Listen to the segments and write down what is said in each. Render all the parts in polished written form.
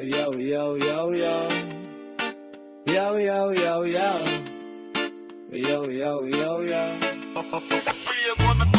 Yo, yo, yo, yo. Yo, yo, yo, yo. Yo, yo, yo, yo.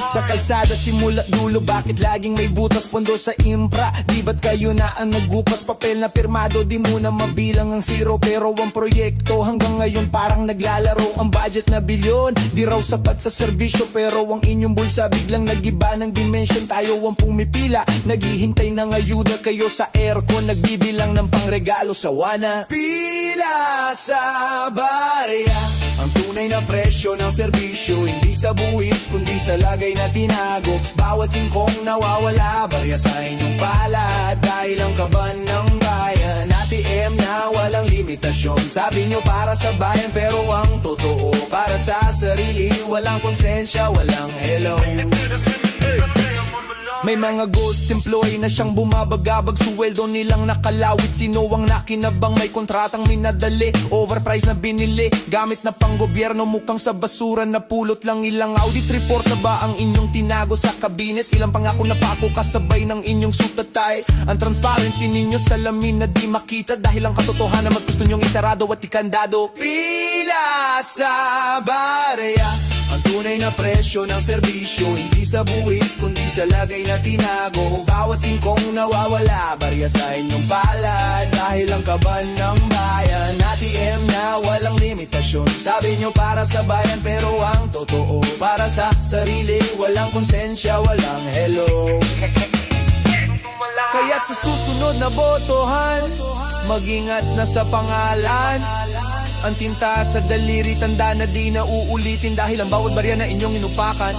Sa kalsada simula dulo, bakit laging may butas pondo sa impra? Di ba't kayo na ang nagupas? Papel na pirmado, di muna mabilang ang zero. Pero ang proyekto hanggang ngayon parang naglalaro. Ang budget na bilyon, di raw sapat sa serbisyo. Pero ang inyong bulsa biglang nagiba ng dimension. Tayo ang pumipila, naghihintay ng ayuda. Kayo sa aircon, nagbibilang ng pangregalo sa wana. Pila sa barya, ang tunay na presyo ng serbisyo. Hindi sa buwis, kundi sa lagay na tinago. Bawat singkong nawawala, barya sa inyong palad. Dahil ang kaban ng bayan, ATM na walang limitasyon. Sabi nyo para sa bayan, pero ang totoo para sa sarili. Walang konsensya, walang hello. May mga ghost employee na siyang bumabagabag. Suweldo nilang nakalawit. Sino ang nakinabang? May kontratang minadali, overpriced na binili, gamit na pang gobyerno. Mukhang sa basura na pulot lang. Ilang audit report na ba ang inyong tinago sa kabinet? Ilang pangako na pako kasabay ng inyong sutatay. Ang transparency ninyo salamin na di makita. Dahil ang katotohanan mas gusto nyong isarado at ikandado. Pila sa barya, ang tunay na presyo ng serbisyo. Hindi sa buwis, kundi sa lagay na tinago. Bawat singkong nawawala, barya sa inyong palad. Dahil ang kaban ng bayan, ATM na walang limitasyon. Sabi nyo para sa bayan, pero ang totoo para sa sarili. Walang konsensya, walang hello. Kaya't sa susunod na botohan, mag-ingat na sa pangalan. Ang tinta sa daliri, tanda na di na uulitin. Dahil ang bawat barya na inyong inupakan,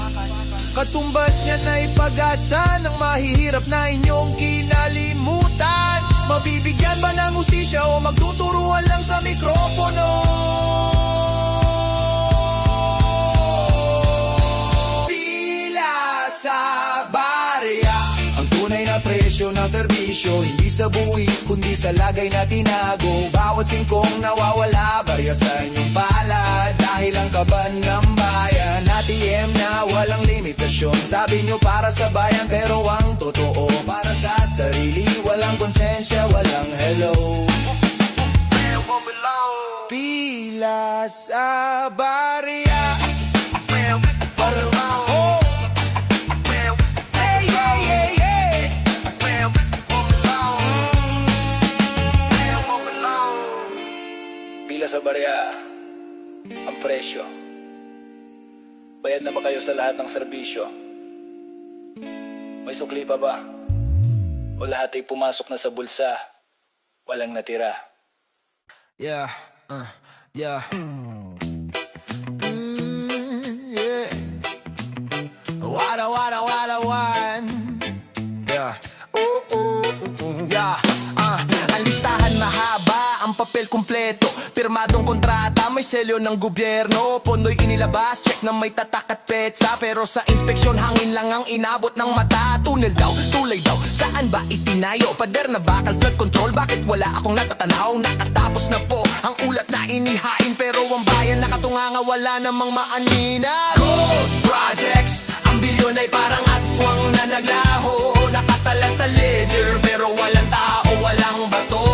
katumbas niya na ipag-asa ng mahihirap na inyong kinalimutan. Mabibigyan ba ng hustisya o magtuturuan lang sa mikropono? Pila sa barya, ang tunay na presyo ng serbisyo. Hindi sa buwis, kundi sa lagay na tinago. Bawat singkong nawawala, barya sa inyong palad. Dahil ang kaban ng bayan, ATM na walang limitasyon. Sabi nyo para sa bayan, pero ang totoo para sa sarili. Walang konsensya, walang hello. Pila sa barya, parang oh. Hey, hey, hey, hey. Pila sa barya, ang presyo. Bayad na ba kayo sa lahat ng serbisyo? May sukli pa ba? O lahat ay pumasok na sa bulsa, walang natira? Yeah, yeah. Yeah. Wada, wada, wada, wan. Yeah. Yeah. Ang listahan mahaba, ang papel kumpleto, pirmadong kontrata, may selyo ng gobyerno. Pondo'y inilabas, check na may tatak at petsa. Pero sa inspeksyon, hangin lang ang inabot ng mata. Tunnel daw, tulay daw, saan ba itinayo? Pader na bakal, flood control, bakit wala akong natatanaw? Nakatapos na po ang ulat na inihain, pero ang bayan nakatunganga, wala namang maanina. Ghost projects, ang bilyon ay parang aswang na naglaho. Nakatala sa ledger, pero walang tao, walang bato.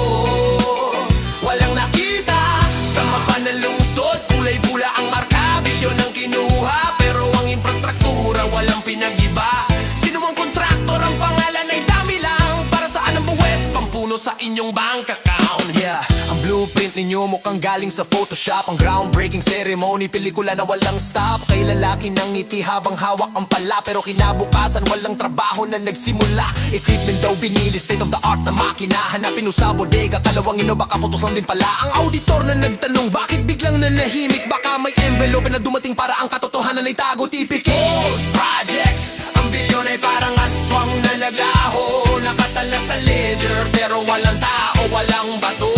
Walang nakita sa mapa ng lungsod, kulay pula ang marka, bilyon ang kinuha, pero ang infrastruktura walang pinag-iba. Sino ang kontraktor? Ang pangalan ay dami lang. Para saan ang buwes? Pampuno sa inyong bank account. Yeah, ang blueprint ninyo mukhang galing sa Photoshop. Ang groundbreaking ceremony, pelikula na walang stop. Kay lalaki ng ngiti habang hawak ang pala, pero kinabukasan walang trabaho na nagsimula. Equipment daw binili, state of the art na makina. Hanapin mo sa bodega, kalawang ino, baka photos lang din pala. Ang auditor na nagtanong, bakit biglang nanahimik? Baka may envelope na dumating para ang katotohanan ay tago tipikit. Ghost projects, ang bilyon ay parang aswang na naglaho. Nakatala sa ledger, pero walang tao, walang bato.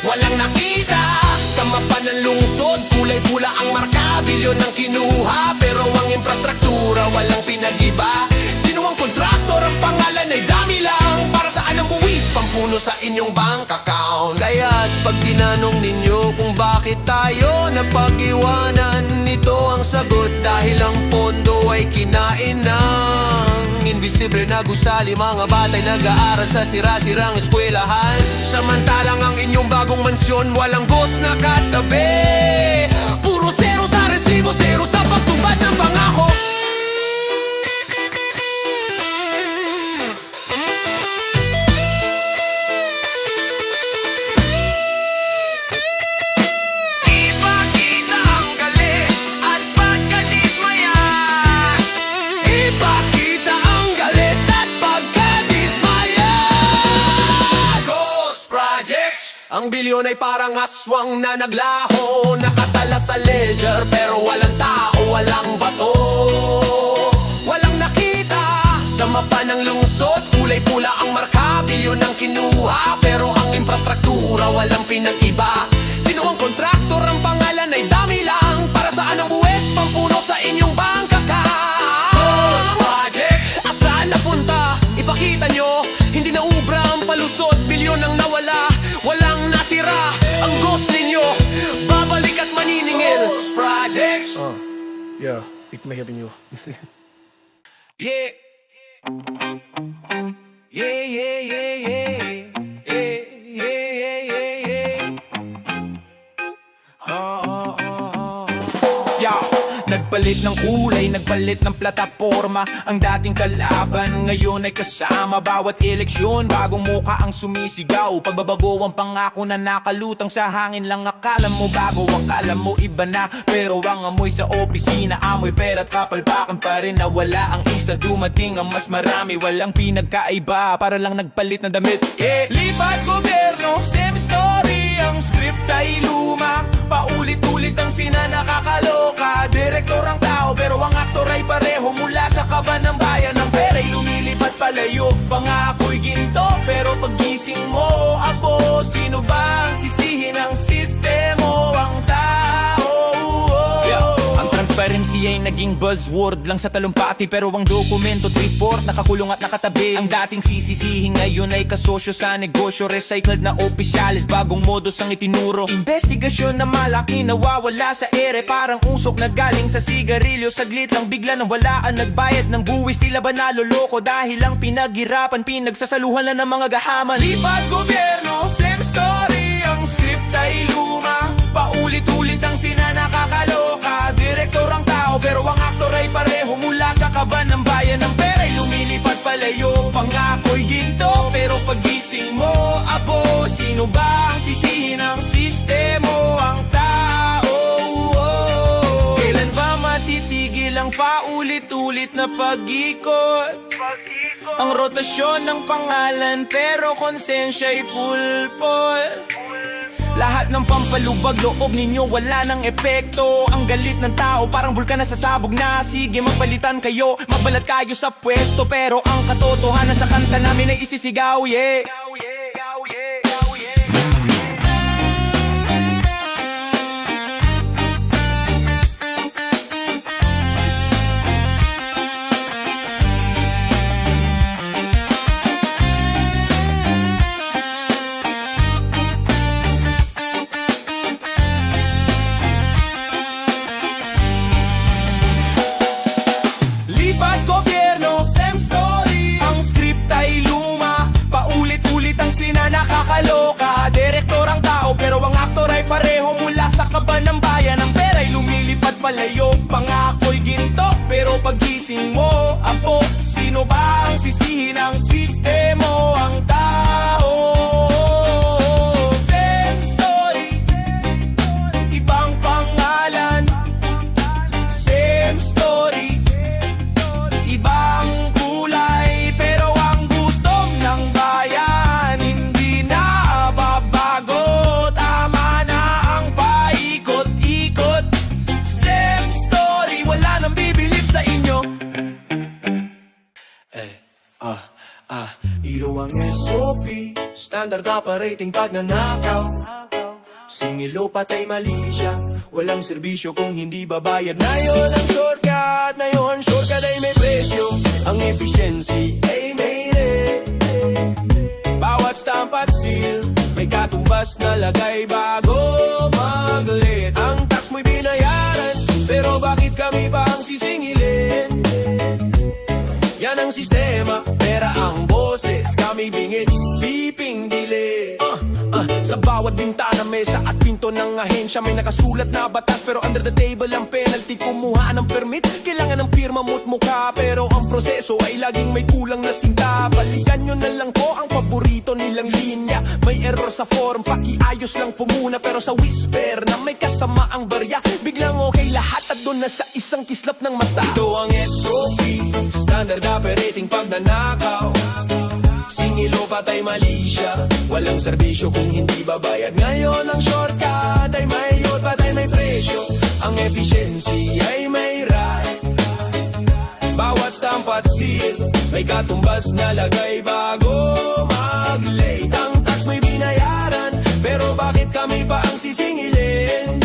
Walang nakita sa mapa ng lungsod, kulay pula ang marka, bilyon ang kinuha, pero ang infrastruktura walang pinag-iba. Sino ang kontraktor? Ang pangalan ay dami lang. Para saan ang buwis? Pampuno sa inyong bank account. Kaya't pag tinanong ninyo kung bakit tayo napag-iwanan nito, pondo ang sagot dahil ang pondo ay kinain ng invisible na gusali. Mga batay nag-aaral sa sira-sirang eskwelahan, samantalang ang inyong bagong mansyon walang ghost na katabi. Puro zero sa resibo, zero sa pagtupad ng pangako. Ipakita ang galit at pagkadismaya. Ipakita ang galit at pagkadismaya. Ghost Projects. Ang bilyon ay parang aswang na naglaho, nakatala sa ledger pero walang tao, walang bato. Walang nakita sa mapa ng lungsod, kulay pula ang marka, bilyon ang kinuha, pero ang infrastruktura walang pinag-iba. Sino ang kontraktor? Ang pangalan ay dami lang. Para saan ang buwes? Pampuno sa inyong bangka ka. Ghost Project, asaan napunta? Ipakita nyo, hindi na ubra ang palusot, bilyon ang nawala, walang natira. Ang ghost ninyo, babalik at maniningil. Ghost Project. Yeah, it may have been you. Yeah. Yeah, yeah, yeah, yeah. Yeah, yeah, yeah, yeah, yeah. Yeah. Nagpalit ng kulay, nagpalit ng plataforma. Ang dating kalaban ngayon ay kasama. Bawat eleksyon, bagong muka ang sumisigaw. Pagbabago ang pangako na nakalutang sa hangin lang. Akala mo bago, akala mo iba na. Pero ang amoy sa opisina, amoy pera at kapalpakan pa rin. Nawala ang isa, dumating ang mas marami. Walang pinagkaiba, para lang nagpalit ng damit. Yeah. Lipat gobyerno, same story. Ang script ay luma, paulit-ulit ang sina nakakaloka. Direktor ang tao pero ang aktor ay pareho. Mula sa kaban ng bayan, ang pera'y lumilipat palayo. Pangako'y ginto pero pagising mo, abo, sino ba ang sisihin ng sistemo? Ang tao. Ang transparency ay naging buzzword lang sa talumpati, pero ang dokumento at report nakakulong at nakatabi. Ang dating sisisihin ngayon ay kasosyo sa negosyo. Recycled na opisyalis, bagong modus ang itinuro. Investigasyon na malaki nawawala sa ere, parang usok na galing sa sigarilyo. Saglit lang bigla nang walaan, nagbayad ng buwis. Tila ba naloloko dahil lang pinaghirapan, pinagsasaluhan lang ng mga gahaman. Lipat gobyerno, same story. Ang script ay luma, paulit-ulit ang sina nakakaloka. Direktor ang tao pero ang aktor ay pareho. Mula sa kaban ng bayan, ang pera'y lumilipat palayo. Pangako'y ginto pero pagising mo, abo, sino ba ang sisihin ng sistemo? Ang tao. Kailan ba matitigil ang paulit-ulit na pag-ikot? Ang rotasyon ng pangalan pero konsensya'y pulpol. Lahat ng pampalubag loob ninyo wala ng epekto. Ang galit ng tao parang bulkan na sasabog na. Sige magpalitan kayo, magbalat kayo sa pwesto. Pero ang katotohanan sa kanta namin ay isisigaw, yeah. Nakakaloka, direktor ang tao pero ang aktor ay pareho. Mula sa kaban ng bayan, ang pera'y lumilipat palayo. Pangako'y ginto pero pagising mo, apo, sino ba ang sisihin ng sistemo? Ang tao. Same story, ibang pangalan. Same story, ibang kulay, pero ang gutom ng bayan Iro ang SOP, standard operating pag nanakaw. Singilo patay mali siya, walang serbisyo kung hindi babayad. Na yun ang shortcut, na yun shortcut ay may presyo. Ang efficiency ay may rate. Bawat stamp at seal, may katumbas na lagay bago mag-lit. Ang tax mo'y binayaran, pero ang sistema, pera ang boses, kami bingit, piping dili. Sa bawat bintana, mesa at pinto ng ahensya may nakasulat na batas, pero under the table ang penalty. Kumuha ng permit, kailangan ng pirma mo't mukha, pero ang proseso ay laging may kulang na sinta. Balikan nyo na lang po ang paborito nilang linya. May error sa form, pakiayos lang po muna, pero sa whisper na may kasama ang barya, biglang okay lahat at doon na sa isang kislap ng mata. Ito ang SOP, standard operating pagnanakaw. Singilo patay mali siya, walang serbisyo kung hindi babayad. Ngayon ang shortcut ay may yod, patay may presyo. Ang efficiency ay may right. Bawat stamp at seal may katumbas na lagay bago mag-late. Ang tax may binayaran, pero bakit kami pa ang sisingilin?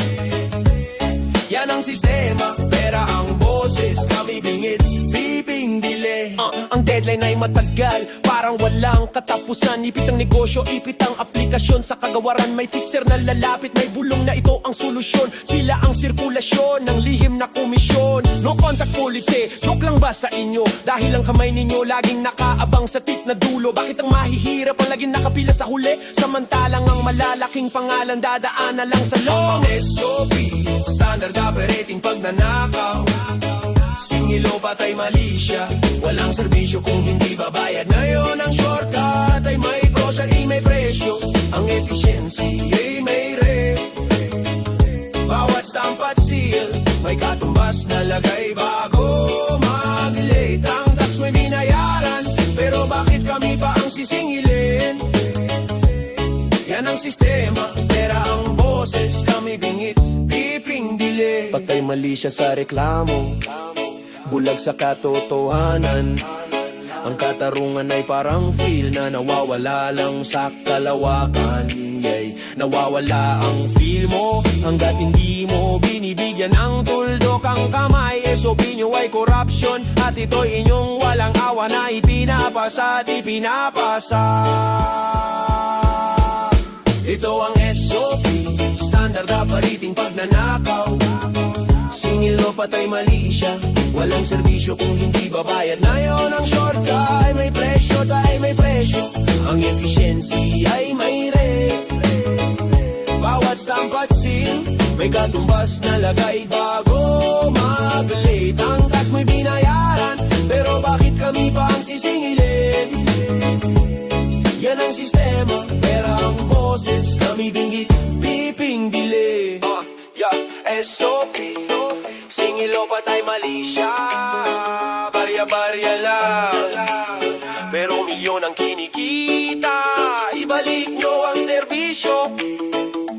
Yan ang sistema, pera ang boses, kami bingit, piping delay. Ang deadline ay matagal, parang walang katapusan. Ipit ang negosyo, ipit ang aplikasyon. Sa kagawaran may fixer na lalapit, may bulong na ito ang solusyon. Sila ang sirkulasyon ng lihim na komisyon. No contact policy, joke lang ba sa inyo? Dahil ang kamay ninyo laging nakaabang sa tip na dulo. Bakit ang mahihirap ang laging nakapila sa huli? Samantalang ang malalaking pangalan dadaan na lang sa long. Ang SOP, standard operating pagnanakaw. Singilo patay mali siya, walang serbisyo kung hindi babayad. Ngayon ang shortcut ay may pros at may presyo. Ang efficiency ay may rate. Bawat stamp at seal may katumbas na lagay bago mag-late. Ang tax may binayaran, pero bakit kami pa ang sisingilin? Yan ang sistema, pera ang boses, kami bingit, piping dili. Patay mali siya sa reklamo, bulag sa katotohanan. Ang katarungan ay parang feel na nawawala lang sa kalawakan. Nawawala ang feel mo hanggat hindi mo binibigyan ang tuldok ang kamay. SOP nyo ay corruption at ito'y inyong walang awa na ipinapasa at ipinapasa. Ito ang SOP, standard operating pagnanakaw. Singilo patay mali siya, walang serbisyo kung hindi babayad. Ngayon ang shortcut ay may presyo, tayo may presyo. Ang efficiency ay may rate. Bawat stamp at seal may katumbas na lagay bago mag-late. Ang tax may binayaran, pero bakit kami pa ang sisingilin? Yan ang sistema, pera ang boses, kami binggit, piping delay. SOP, singilo patay mali siya, barya-barya lang, pero milyon ang kinikita. Ibalik nyo ang serbisyo,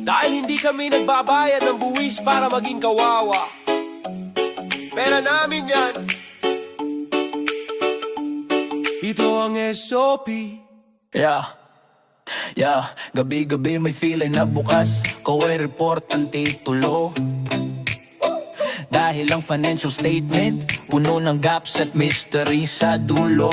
dahil hindi kami nagbabayad ng buwis para maging kawawa. Pera namin yan. Ito ang SOP. Gabi-gabi may feeling na bukas ko ay report ang titulo. Dahil ang financial statement puno ng gaps at mystery sa dulo.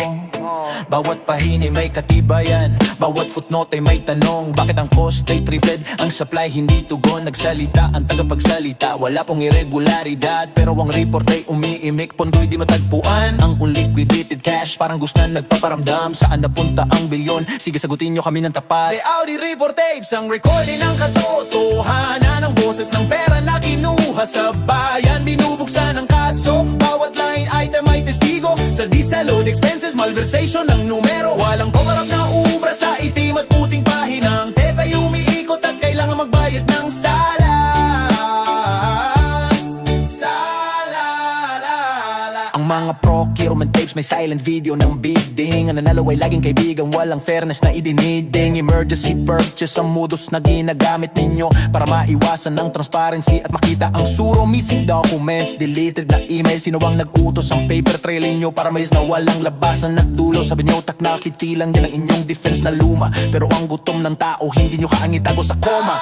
Bawat pahini may katibayan, bawat footnote ay may tanong. Bakit ang cost ay tripled, ang supply hindi tugon? Nagsalita ang tagapagsalita, wala pong irregularidad, pero ang report ay umiimik, pondo'y di matagpuan. Ang unliquidated cash parang gusto na nagpaparamdam. Saan napunta ang bilyon? Sige sagutin nyo kami ng tapat. The Audi report tapes, ang recording ng katotohanan. Ang boses ng pera na kinuha sa bayan, binubuksan ang kaso, bawat line item ay testigo. Sa disallowed expenses, malversation ng numero. Walang cover-up na ubra sa itim at puting pahinang tepe umiikot at kailangan magbayad ng sala. Ang mga procurement tapes may silent video ng bidding. Ang nanalo ay laging kaibigan, walang fairness na idiniding. Emergency purchase ang modus na ginagamit ninyo para maiwasan ng transparency at makita ang suro. Missing documents, deleted na email, sino ang nag-utos? Ang paper trail nyo para mais na walang labasan at dulo. Sabi nyo taknakiti lang yan ang inyong defense na luma, pero ang gutom ng tao hindi nyo kaangitago sa koma.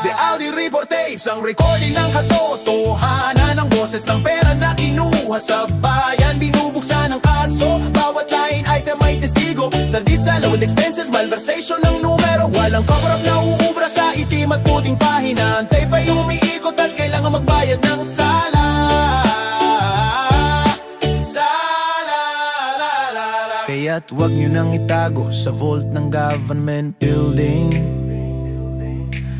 The Audi report tapes, ang recording ng katotohanan. Ang boses ng pera na kinuha sa bayan, binubuksan ang kaso, bawat line item ay testigo. Sa disallowed expenses, malversation ng numero. Walang cover-up na uubra sa itim at puting pahina. Ang tape ay umiikot at kailangan magbayad ng sala. Sala. At huwag nyo nang itago sa vault ng government building.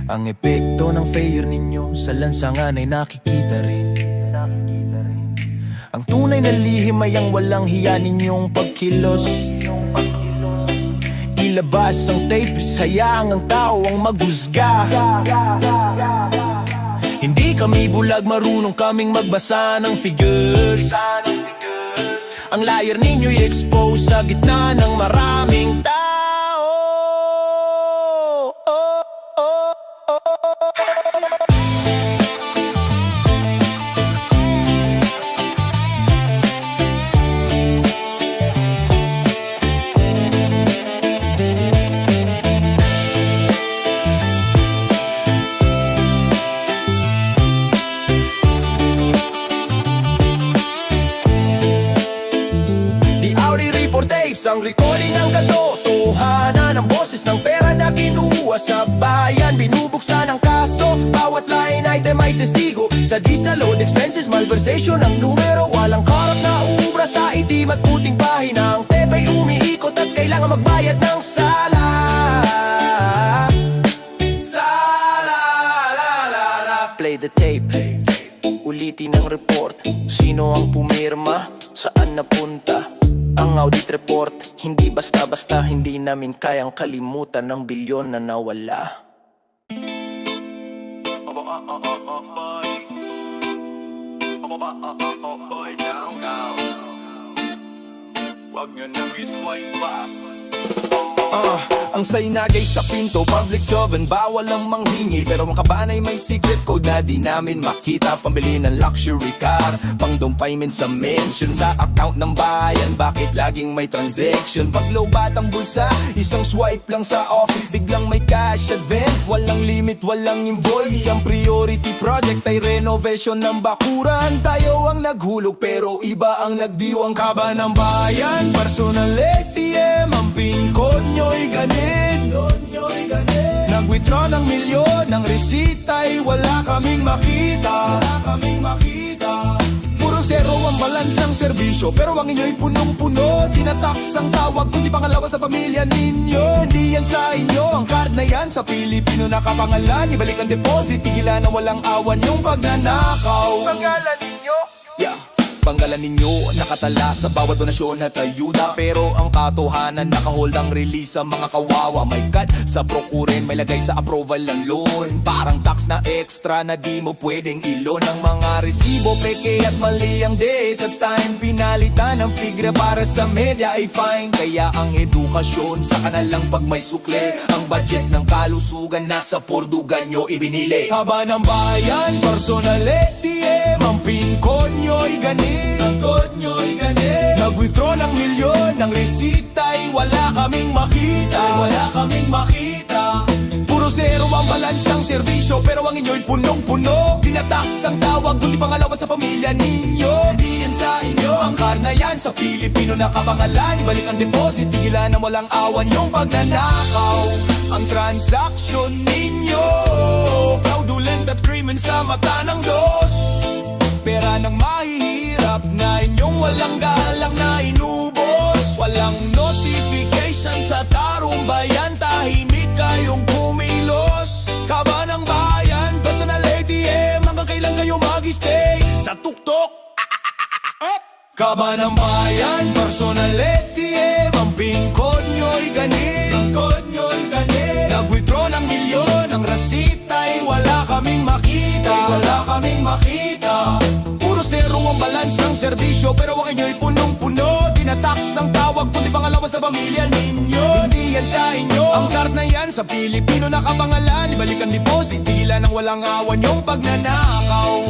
Ang epekto ng failure ninyo sa lansangan ay nakikita rin. Ang tunay na lihim ay ang walang hiya ninyong pagkilos. Ilabas ang tape, sayang ang tao ang maghusga. Hindi kami bulag, marunong kaming magbasa ng figures. Ang liar ninyo'y expose sa gitna ng maraming tao. Ang recording ng katotohanan, ang boses ng pera na kinuha sa bayan. Binubuksan ang kaso, bawat line item ay testigo. Sa disallowed expenses, malversation ang numero. Walang korap na ubra sa itim at puting pahina. Ang tepay umiikot at kailangan magbayad ng sala. Play the tape, ulitin ang report. Sino ang pumirma? Saan napunta? Ang audit report, hindi basta-basta. Hindi namin kayang kalimutan ng bilyon na nawala. Wag nyo nang i-swipe back. Ang sainagay sa pinto, public servant, bawal ang manghingi. Pero ang kabanay may secret code na di namin makita. Pambili ng luxury car, pang down payment sa mansion. Sa account ng bayan, bakit laging may transaction? Pag low bat ang bulsa, isang swipe lang sa office. Biglang may cash advance, walang limit, walang invoice. Ang priority project ay renovation ng bakuran. Tayo ang naghulog pero iba ang nagdiwang. Kaba ng bayan, personal ATM, ang pin code nyo'y ganit. Nag-withdraw ng milyon, ng resita ay wala kaming makita. Puro zero ang balance ng serbisyo, pero ang inyo'y punong-puno. Tinatax ang tawag, kundi pangalawas na pamilya ninyo. Hindi yan sa inyo, ang card na yan sa Pilipino nakapangalan. Ibalik ang deposit, tigilan na walang awan yung pagnanakaw. Pangalan ninyo? Yeah. Panggalan ninyo, nakatala sa bawat donasyon at ayuda. Pero ang katotohanan, nakahold ang release sa mga kawawa. May cut sa prokuren, may lagay sa approval ng loan. Parang tax na extra na di mo pwedeng ilon. Ang mga resibo, peke at mali ang date at time. Pinalitan ang figure para sa media ay fine. Kaya ang edukasyon sa kanalang pag may sukle. Ang budget ng kalusugan nasa pordugan nyo ibinili. Haba ng bayan, personal ATM, ang pin code nyo'y ganit. Nag-withdraw ng milyon, ng resita ay wala kaming makita. Puro zero ang balance ng serbisyo, pero ang inyo'y punong-puno. Tinatax ang tawag, kundi pangalawan sa pamilya ninyo. Hindi yan sa inyo, ang card na yan sa Pilipino nakapangalan. Ibalik ang deposit, tigilan na walang awan yung pagnanakaw. Ang transaction ninyo, fraudulent at krimen sa mata ng Diyos. Pera ng mahihirap na inyong walang galang na inubos. Walang notification sa tarong bayan, tahimik kayong kumilos. Kaba ng bayan, personal ATM, hanggang kailan kayo mag-stay sa tuktok? Kaba ng bayan, personal ATM, ang pin code nyo'y ganit. Nag-withdraw ng milyon, ang resita ay wala kaming makita. Puro zero ang balance ng serbisyo, pero ang inyo'y punong-puno. Tinatax ang tawag, kundi pangalawas sa pamilya ninyo. Hindi yan sa inyo, ang card na yan sa Pilipino nakapangalan. Ibalik ang deposit, tigilan ng walang awan yung pagnanakaw.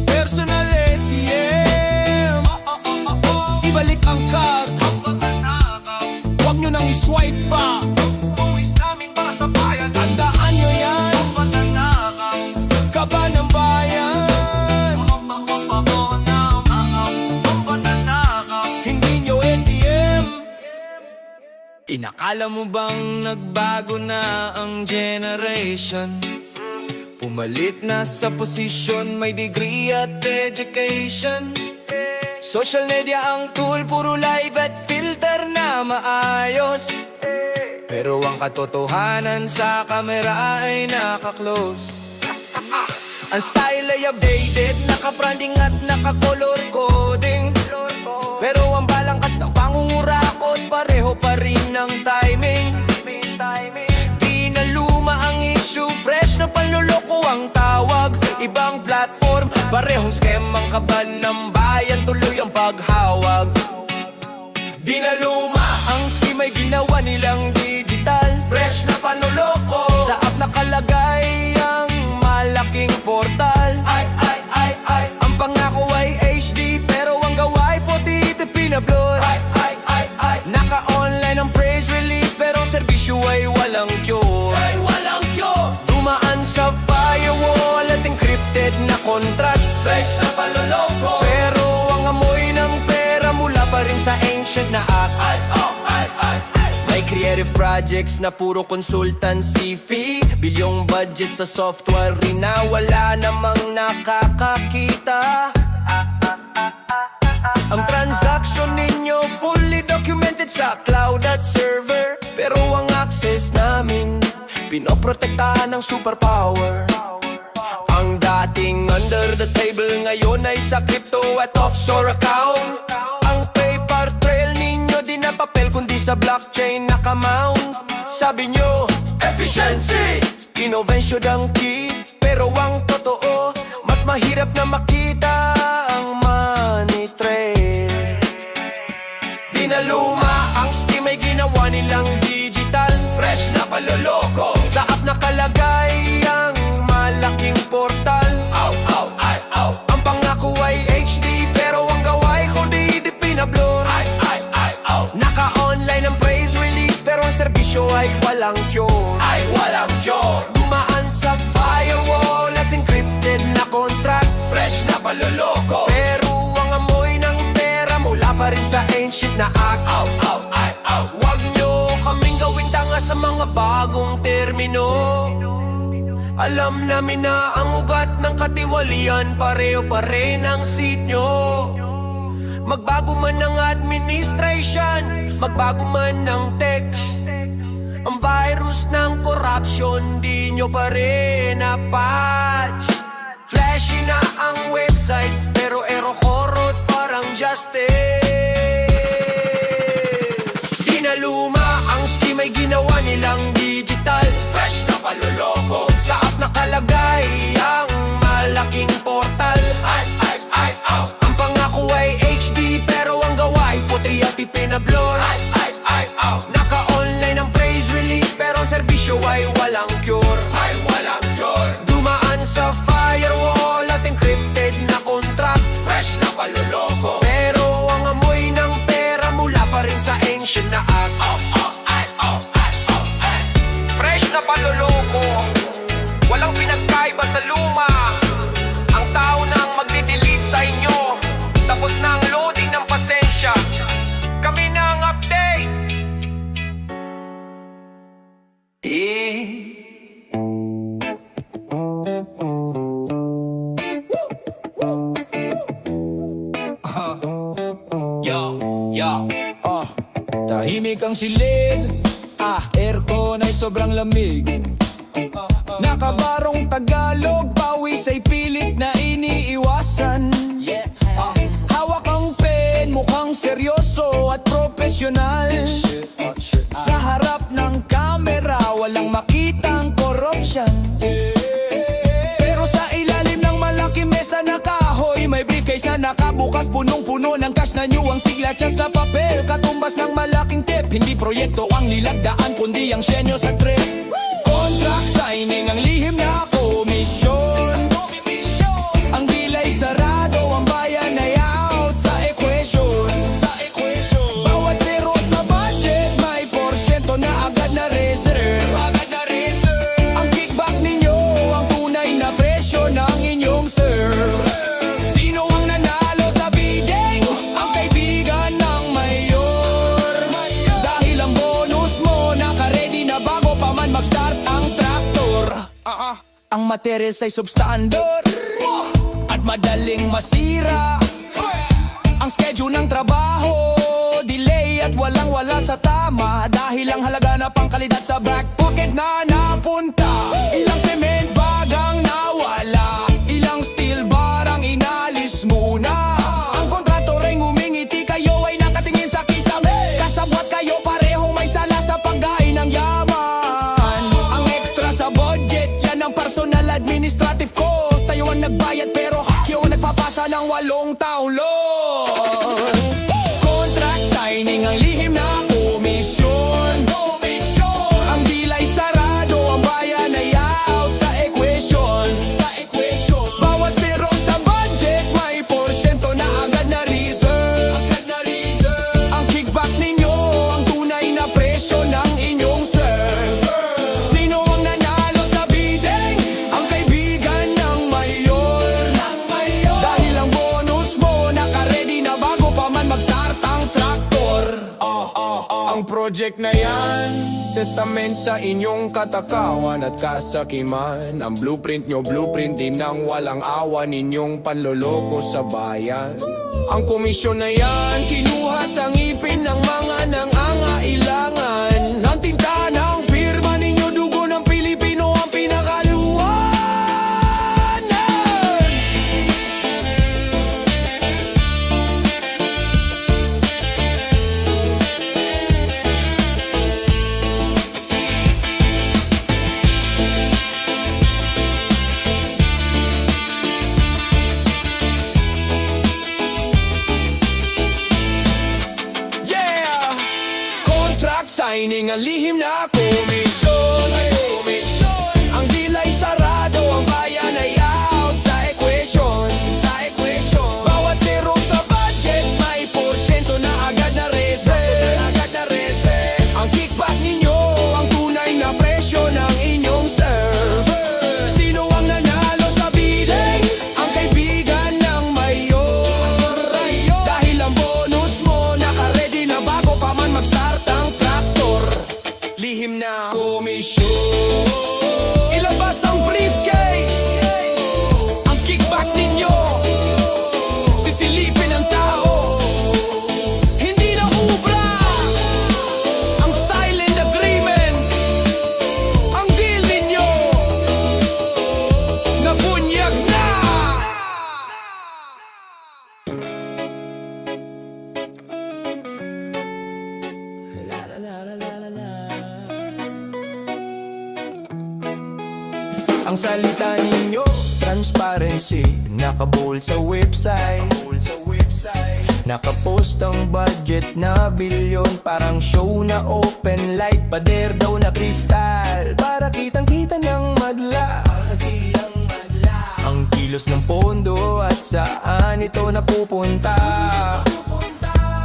Personal ATM, ibalik ang card. Huwag nyo nang i-swipe pa. Buwis namin para sa bayan, tandaan nyo yan. Kaba ng bayan, hindi nyo ATM. Inakala mo bang nagbago na ang generation? Pumalit na sa posisyon, may degree at education. Social media ang tool, puro live at filter na maayos. Pero ang katotohanan sa kamera ay naka-close. Ang style ay updated, naka-branding at naka-color coding. Pero ang balangkas ng pangungurakot, pareho pa rin ng timing. Di na luma ang issue, fresh na panluloko ang tawag. Ibang platform, parehong scam ang kaban ng bayan, tuloy ang paghawag. Di na luma ang scheme ay ginawa nilang digital, fresh na panluloko. Sa app nakalagay ang malaking portal. Ang pangako ay HD, pero ang gawa ay 4080p na blur. Naka-online ang praise release, pero ang serbisyo ay walang cure. Dumaan sa firewall at encrypted na contract, fresh na panloloko. Pero ang amoy ng pera mula pa rin sa ancient na act. May creative projects na puro consultancy fee, bilyong budget sa software rin na wala namang nakakakita. Ang transaction ninyo fully documented sa cloud at server, pero ang access namin pinoprotektahan ng superpower. Ang dating under the table ngayon ay sa crypto at offshore account. Ang paper trail ninyo di na papel kundi sa blockchain nakamount. Sabi nyo, efficiency, innovation ang key, pero ang totoo, mas mahirap na makita ang money trail. Di na luma ang scheme ay ginawa nilang digital, fresh na panloloko. Sa app nakalagay ang malaking portal. Ang pangako ay HD, pero ang gawa ay 4080p na blur. Naka-online ang praise release, pero ang serbisyo ay walang cure. Dumaan sa firewall at encrypted na contract, fresh na panloloko. Pero ang amoy ng pera mula pa rin sa ancient na act. Wag nyo kaming gawing tanga sa mga bagong termino. Alam namin na ang ugat ng katiwalian, pareho pa rin ang seat nyo. Magbago man ang administration, magbago man ang tech, ang virus ng corruption di nyo pa rin na-patch. Flashy na ang website, pero error parang justice. Di na luma ang scheme ay ginawa nilang digital, fresh na panloloko. Sa app nakalagay ang malaking portal. Ang pangako ay HD, pero ang gawa ay 4080p na blur. Naka-online ang praise release, pero ang serbisyo ay walang cure. Dumaan sa firewall at encrypted na contract, fresh na panloloko. Pero ang amoy ng pera mula pa rin sa ancient na act. Fresh na panloloko, walang pinagkaiba sa luma. Ang tao nang magde-delete sa inyo, tapos na ang loading ng pasensya. Kami na ang update. Tahimik ang silid, aircon ay sobrang lamig. Nakabarong Tagalog, pawis ay pilit na iniiwasan. Hawak ang pen, mukhang seryoso at profesional. Sa harap ng kamera, walang makitang corruption. Pero sa ilalim ng malaking mesa na kahoy, may briefcase na nakabukas, punong-puno ng cash na new ang sigla siya sa papel. Katumbas ng malaking tip, hindi proyekto ang nilagdaan, kundi ang senyo sa trip. Contract signing ang lihim na komisyon. Ang delay sarado, ang bayan ay out sa equation. Bawat zero sa budget, may porsyento na agad na reserve. Ang kickback ninyo, ang tunay na presyo ng inyong serve. Sino ang nanalo sa bidding? Ang kaibigan ng mayor. Dahil ang bonus mo, naka-ready na bago pa man mag-start ang traktor. Ang materials ay substandard at madaling masira. Ang schedule ng trabaho, delay at walang-wala sa tama. Dahil ang halaga na pangkalidad sa back pocket na napunta. Ilang cement bag ang nawala, ilang steel bar ang inalis muna. Ang kontrator ay ngumingiti, kayo ay nakatingin sa kisame. Kasabwat kayo parehong may sala sa pagkain ng yaman. Ang extra sa budget, yan ang personal administrative cost. Tayo ang nagbayad pero kayo ang nagpapasa ng 8 taong loss. Contract signing ang lihim na komisyon. Ang deal ay sarado, ang bayan ay out sa equation. Bawat zero sa budget, may porsyento na agad na reserve. Ang kickback ninyo, ang tunay na presyo ng inyong serve. Sino ang nanalo sa bidding? Ang kaibigan ng mayor. Dahil ang bonus mo naka-ready na bago pa man mag-start ang traktor. Ang project na yan, testament sa inyong katakawan at kasakiman. Ang blueprint nyo, blueprint din ng walang awa ninyong panloloko sa bayan. Ang komisyon na yan, kinuha sa ngipin ng mga nangangailangan. Ang tinta ng pirma ninyo, dugo ng Pilipino ang pinakaluwanan. Yeah! Contract signing ang lihim na komisyon. Ang deal ay sarado, ang bayan ay out sa equation. Bawat zero sa budget, may porsyento na agad na reserve. Ang kickback ninyo, ang tunay na presyo ng inyong serve. Sino ang nanalo sa bidding? Ang kaibigan ng mayor. Dahil ang bonus mo naka-ready na bago pa man mag-start ang traktor. Lihim na komisyon. Ilabas ang briefcase. Ang kickback ninyo, sisilipin ang tao. Hindi na ubra. Ang silent agreement. Ang deal ninyo, nabunyag na. Ang salita ninyo, transparency. Nakabold sa website. Nakapost ang budget na bilyon. Parang show na open light. Pader daw na kristal, para kitang-kita ng madla. Ang kilos ng pondo at saan ito napupunta.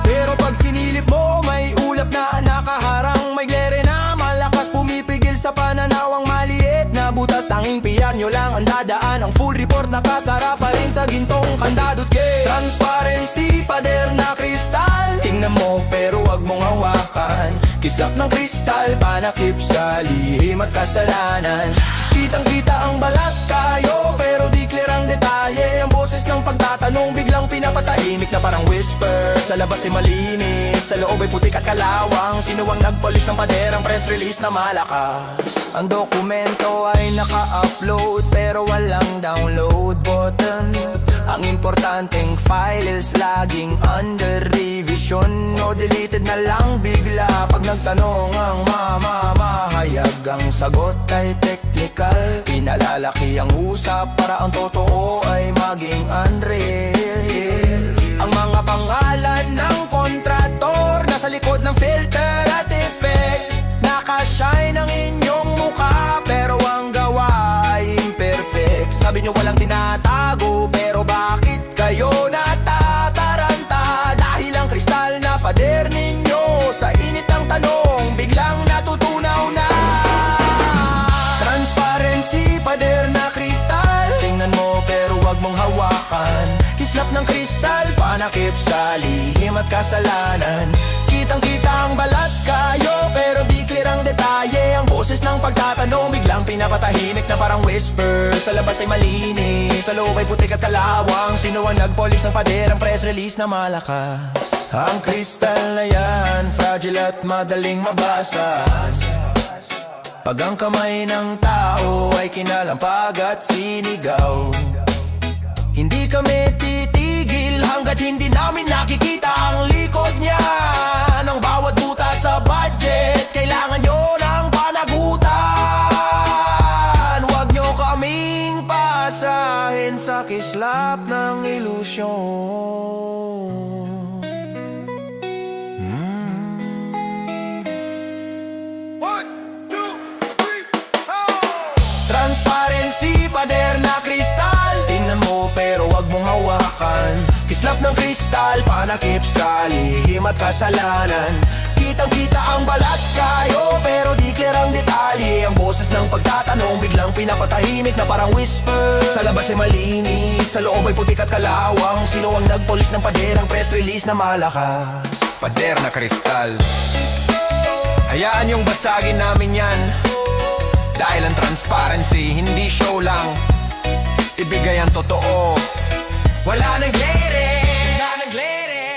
Pero pag sinilip mo, may ulap na nakaharang. May glare na malakas pumipigil sa pananawang maliit na butas. Tanging PR nyo lang ang dadaan. Ang full report nakasara pa rin sa gintong kandadot gate. Transparency, pader na kristal. Tingnan mo pero wag mong hawakan. Kislap ng kristal, panakip sa lihim at kasalanan. Kitang-kita ang balat kayo, pero di clear ang detalye. Ang boses ng pagtatanong biglang pinapatahimik na parang whisper. Sa labas ay malinis, sa loob ay putik at kalawang. Sino ang nag-polish ng pader, ang press release na malakas. Ang dokumento ay naka-upload, pero walang download button. Ang importanteng file is laging under revision. O deleted na lang bigla pag nagtanong ang mamamahayag. Ang sagot ay technical, pinalalaki ang usap para ang totoo ay maging unreal. Ang mga pangalan ng kontrator nasa likod ng filter at effect. Nakashine ang inyong mukha, pero ang gawa ay imperfect. Sabi nyo walang tinatago, pero bakit kayo natataranta? Dahil ang kristal na pader ninyo, sa init ng tanong, biglang natutunaw na. Transparency, pader na kristal. Tingnan mo pero wag mong hawakan. Kislap ng kristal, panakip sa lihim at kasalanan. Kitang-kita ang balat kayo, pero di clear ang detalye. Ang boses ng pagtatanong biglang pinapatay. pinapatahimik na parang whisper. Sa labas ay malinis, sa loob ay putik at kalawang. Sino ang nag-polish ng pader, ang press release na malakas? Ang kristal na yan, fragile at madaling mabasa. Pag ang kamay ng tao ay kinalampag at sinigaw, hindi kami titigil hanggat hindi namin nakikita ang likod niya. Ng bawat buta sa budget, kailangan nyo ng panagutan. Huwag nyo kaming pasahin sa kislap ng ilusyon. Transparency, pader na kristal. Tingnan mo pero wag mong hawakan. Kislap ng kristal, panakip sa lihim at kasalanan. Kitang-kita ang balat kayo, pero di clear ang detalye. Ang boses ng pagtatanong biglang pinapatahimik na parang whisper. Sa labas ay malinis, sa loob ay putik at kalawang. Sino ang nagpolish ng pader, ang press release na malakas? Pader na kristal, hayaan yung basagin namin yan. Dahil ang transparency, hindi show lang. Ibigay ang totoo. Wala nang glare, wala nang glare.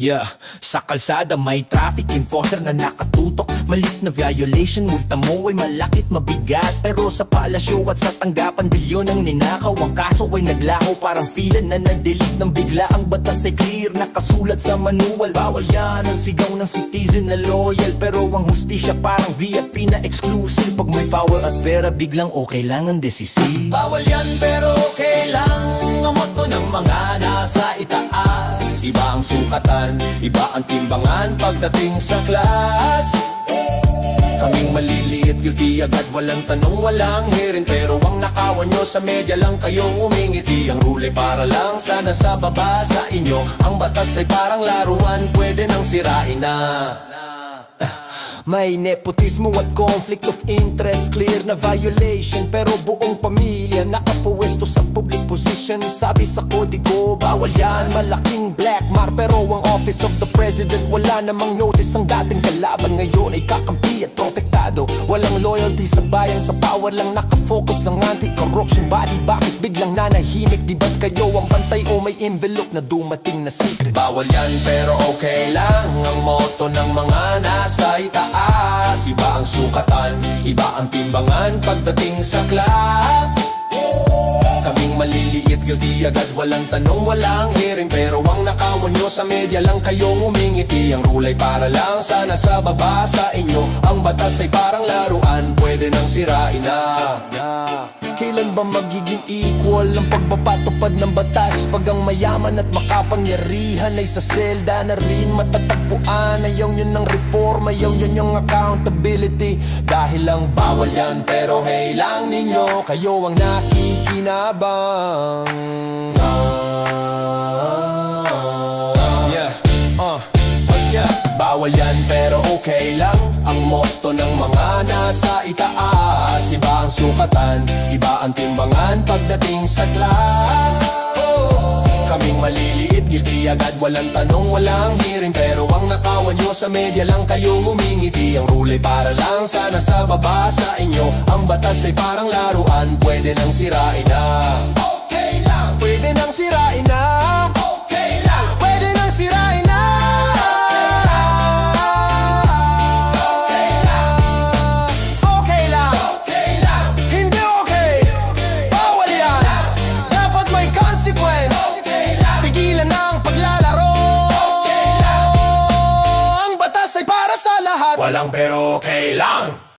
Yeah, sa kalsada may traffic enforcer na nakatutok. Malit na violation, multa mo ay malakit mabigat. Pero sa palasyo at sa tanggapan, bilyon ang ninakaw. Ang kaso ay naglaho, parang filan na na-delete ng bigla. Ang batas ay clear, nakasulat sa manual. Bawal yan ang sigaw ng citizen na loyal. Pero ang hustisya parang VIP na exclusive. Pag may power at pera, biglang okay lang ang decisive. Bawal yan pero okay lang. Ang motto ng mga nasa itaas. Iba ang sukatan, iba ang timbangan pagdating sa class. Kaming maliliit, guilty agad, walang tanong, walang hearing. Pero ang nakawan nyo sa media lang kayong umingiti. Ang rule para lang sana sa baba sa inyo. Ang batas ay parang laruan, pwede nang sirain na. May nepotismo at conflict of interest, clear na violation. Pero buong pamilya nakapuwesto sa public position. Sabi sa kodigo, bawal yan, malaking black mark. Pero ang office of the president, wala namang notice. Ang dating kalaban ngayon ay kakampi at protektado. Walang loyalty sa bayan, sa power lang nakafocus ang anti-corruption body. Bakit biglang nanahimik? Di ba't kayo ang bantay o may envelope na dumating na secret? Bawal yan pero okay lang, ang motto ng mga nasa itaas. Iba ang sukatan, iba ang timbangan pagdating sa class. Kaming maliliit, guilty agad, walang tanong, walang hearing. Pero ang nakawan nyo sa media lang kayong umingiti. Ang rule ay para lang sana sa baba sa inyo. Ang batas ay parang laruan, pwede nang sirain na. Kailan ba magiging equal ang pagpapatupad ng batas? Pag ang mayaman at makapangyarihan ay sa selda na rin matatagpuan. Ayaw nyo ng reform, ayaw nyo ng accountability. Dahil lang bawal yan pero hey lang ninyo, kayo ang nakikinabang. Bawal yan pero okay lang, ang motto ng mga nasa itaas. Iba ang sukatan, iba ang timbangan pagdating sa class. Kaming maliliit, guilty agad, walang tanong, walang hearing. Pero ang nakawan nyo sa media lang kayong umingiti. Ang rule ay para lang sana sa baba sa inyo. Ang batas ay parang laruan, pwede nang sirain na. Okay lang, pwede nang sirain na. Okay lang, pwede nang sirain na. Walang pero okay lang.